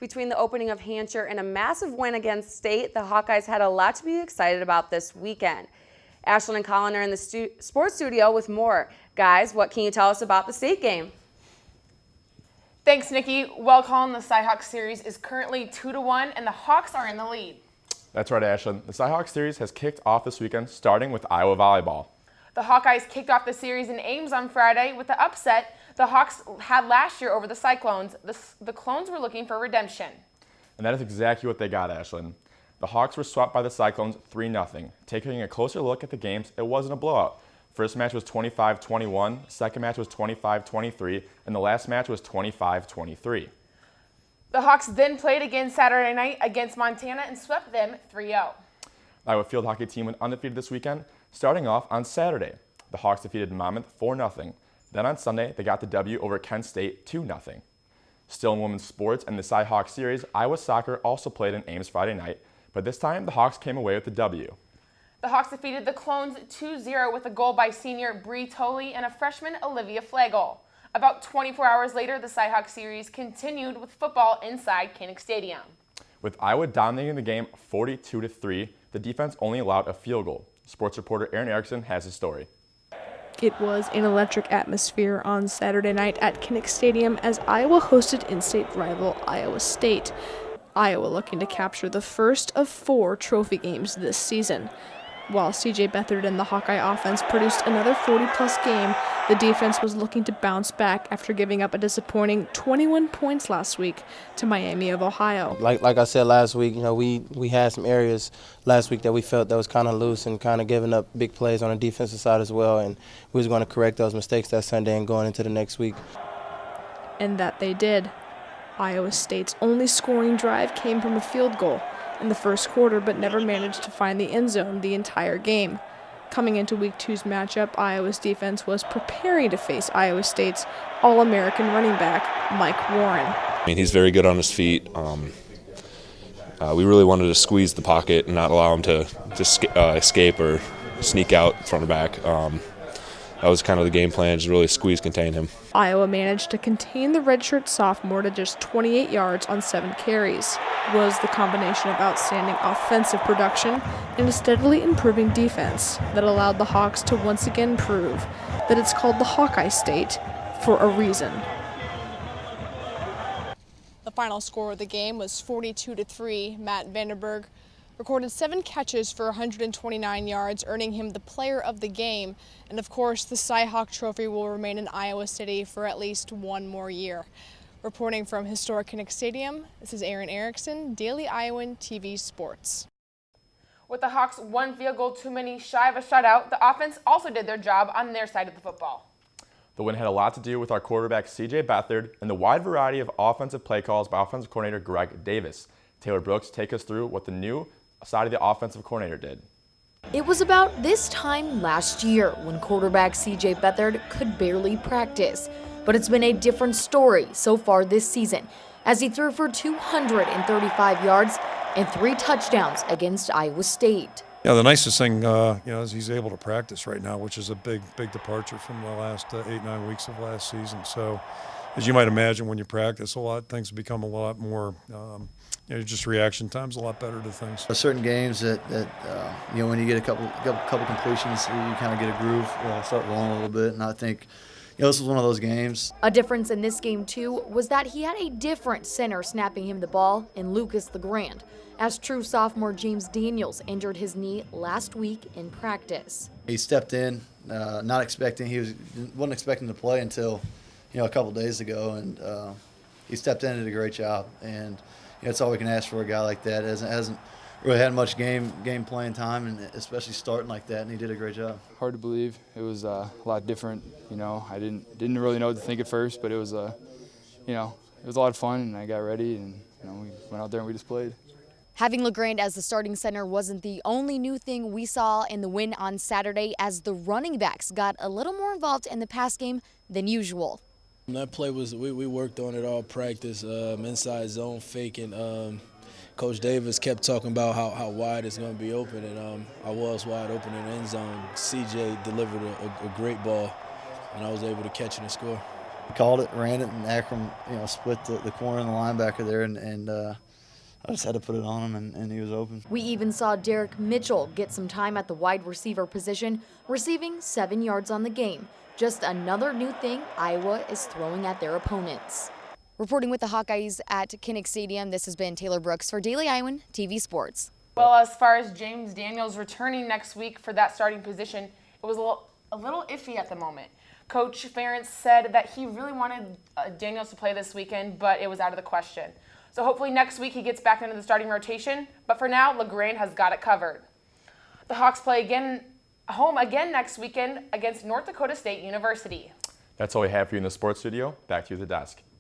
Between the opening of Hampshire and a massive win against State, the Hawkeyes had a lot to be excited about this weekend. Ashlyn and Colin are in the sports studio with more. Guys, what can you tell us about the State game? Thanks, Nikki. Well, Colin, the Cyhawks series is currently 2-1, and the Hawks are in the lead. That's right, Ashlyn. The Cyhawks series has kicked off this weekend, starting with Iowa volleyball. The Hawkeyes kicked off the series in Ames on Friday with the upset the Hawks had last year over the Cyclones. The Clones were looking for redemption. And that is exactly what they got, Ashlyn. The Hawks were swept by the Cyclones 3-0. Taking a closer look at the games, it wasn't a blowout. First match was 25-21, second match was 25-23, and the last match was 25-23. The Hawks then played again Saturday night against Montana and swept them 3-0. The Iowa field hockey team went undefeated this weekend, starting off on Saturday. The Hawks defeated Monmouth 4-0. Then on Sunday, they got the W over Kent State 2-0. Still in women's sports and the Cyhawks series, Iowa soccer also played in Ames Friday night, but this time the Hawks came away with the W. The Hawks defeated the Clones 2-0 with a goal by senior Bree Tolley and a freshman Olivia Flagel. About 24 hours later, the Cyhawks series continued with football inside Kinnick Stadium. With Iowa dominating the game 42-3, the defense only allowed a field goal. Sports reporter Aaron Erickson has his story. It was an electric atmosphere on Saturday night at Kinnick Stadium as Iowa hosted in-state rival Iowa State. Iowa looking to capture the first of 4 trophy games this season. While C.J. Beathard and the Hawkeye offense produced another 40-plus game, the defense was looking to bounce back after giving up a disappointing 21 points last week to Miami of Ohio. Like I said last week, we had some areas last week that we felt that was kind of loose and kind of giving up big plays on the defensive side as well, and we was going to correct those mistakes that Sunday and going into the next week. And that they did. Iowa State's only scoring drive came from a field goal in the first quarter, but never managed to find the end zone the entire game. Coming into Week 2's matchup, Iowa's defense was preparing to face Iowa State's All-American running back, Mike Warren. I mean, he's very good on his feet. We really wanted to squeeze the pocket and not allow him to just escape or sneak out front or back. That was kind of the game plan, just really squeeze, contain him. Iowa managed to contain the redshirt sophomore to just 28 yards on 7 carries. It was the combination of outstanding offensive production and a steadily improving defense that allowed the Hawks to once again prove that it's called the Hawkeye State for a reason. The final score of the game was 42-3. Matt Vandenberg recorded 7 catches for 129 yards, earning him the player of the game. And of course, the Cyhawk Trophy will remain in Iowa City for at least 1 more year. Reporting from historic Kinnick Stadium, this is Aaron Erickson, Daily Iowan TV Sports. With the Hawks 1 field goal too many shy of a shutout, the offense also did their job on their side of the football. The win had a lot to do with our quarterback C.J. Beathard and the wide variety of offensive play calls by offensive coordinator Greg Davis. Taylor Brooks, take us through what the new side of the offensive coordinator did. It was about this time last year when quarterback C.J. Beathard could barely practice. But it's been a different story so far this season as he threw for 235 yards and 3 touchdowns against Iowa State. Yeah, the nicest thing, is he's able to practice right now, which is a big departure from the last 8-9 weeks of last season. So, as you might imagine, when you practice a lot, things become a lot more, just reaction time's a lot better to things. Certain games that when you get a couple completions, you kind of get a groove, start rolling a little bit, and I think this was one of those games. A difference in this game, too, was that he had a different center snapping him the ball in Lucas LeGrand, as true sophomore James Daniels injured his knee last week in practice. He stepped in, wasn't expecting to play until, a couple days ago, and he stepped in and did a great job. And that's all we can ask for a guy like that. Hasn't really had much game playing time, and especially starting like that, and he did a great job. Hard to believe. It was a lot different. I didn't really know what to think at first, but it was it was a lot of fun, and I got ready, and we went out there and we just played. Having LeGrand as the starting center wasn't the only new thing we saw in the win on Saturday, as the running backs got a little more involved in the pass game than usual. That play was, we worked on it all practice, inside zone faking. Coach Davis kept talking about how wide it's going to be open, and I was wide open in the end zone. CJ delivered a great ball, and I was able to catch it and score. Called it, ran it, and Akron, split the corner and the linebacker there, and I just had to put it on him, and he was open. We even saw Derek Mitchell get some time at the wide receiver position, receiving 7 yards on the game. Just another new thing Iowa is throwing at their opponents. Reporting with the Hawkeyes at Kinnick Stadium, this has been Taylor Brooks for Daily Iowan TV Sports. Well, as far as James Daniels returning next week for that starting position, it was a little iffy at the moment. Coach Ferentz said that he really wanted Daniels to play this weekend, but it was out of the question. So hopefully next week he gets back into the starting rotation, but for now, LaGrange has got it covered. The Hawks play home again next weekend against North Dakota State University. That's all we have for you in the sports studio. Back to you at the desk.